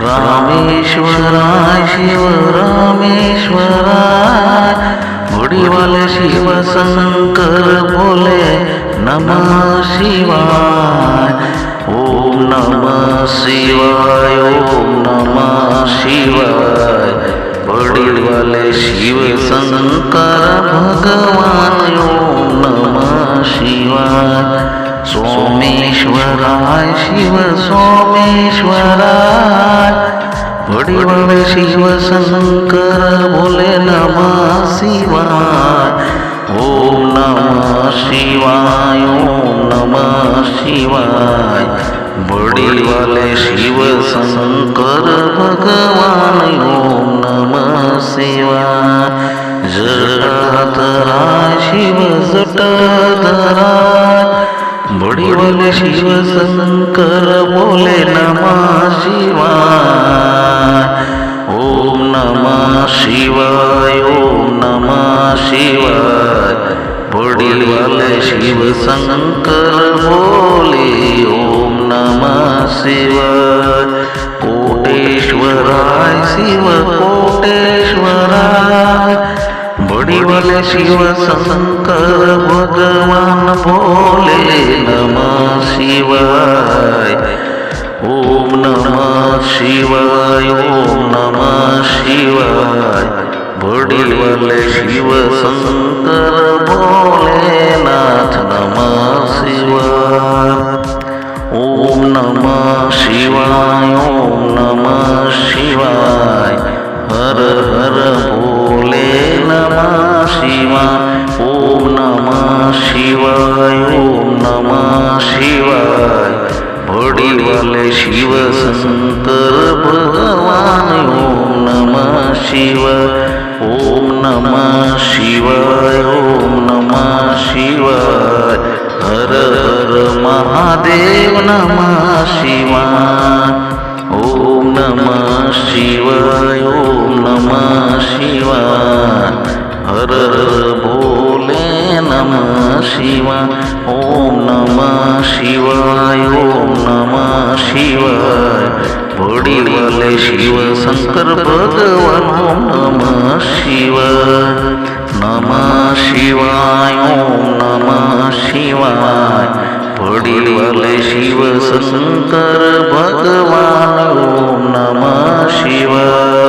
रामेश्वराय शिव रामेश्वराय घोडीवाले शिव शंकर बोले नमः शिवाय ओम नमः शिवाय ओम नमः शिवाय घोडीवाले शिव शंकर भगवान ओम नमः शिवाय सोमेश्वराय शिव सोमेश्वराय घोडीवाले शिव शंकर बोले नमः शिवाय ओम नमः शिवाय ओम नमः शिवाय घोडीवाले शिव शंकर भगवान ओम नमः शिवाय जटाधराय शिव जटाधराय घोडीवाले शिव शंकर बोले नमः शिवाय ओम नमः शिवाय ओम नमः शिवाय घोडीवाले शिव शंकर बोले ओम नमः शिवाय कोटेश्वराय शिव कोटेश्वराय घोडीवाले शिव शंकर भगवान बोले नमः शिवाय ओम नमः शिवाय ओम नमः शिवाय घोडीवाले शिव शंकर बोले नाथ नमः शिवाय ओम नमः शिवाय ओम नमः शिवाय हर हर बोले नमः शिवाय ओम नमः शिवाय ओम नमः शिवाय घोडीवाले शिव शंकर भगवान ओम नमः शिवाय ओम नमः शिवाय ओम नमः शिवाय हर हर महादेव नमः शिवाय ओम नमः शिवाय ओम नमः शिवाय हर हर भोले नमः शिवाय ओम नमः शिवाय ओम नमः शिवाय घोडीवाले शिव शंकर भगवान ओम नमः शिवाय ओम नमः शिवाय घोडीवाले शिव शंकर भगवान ओम नमः शिवाय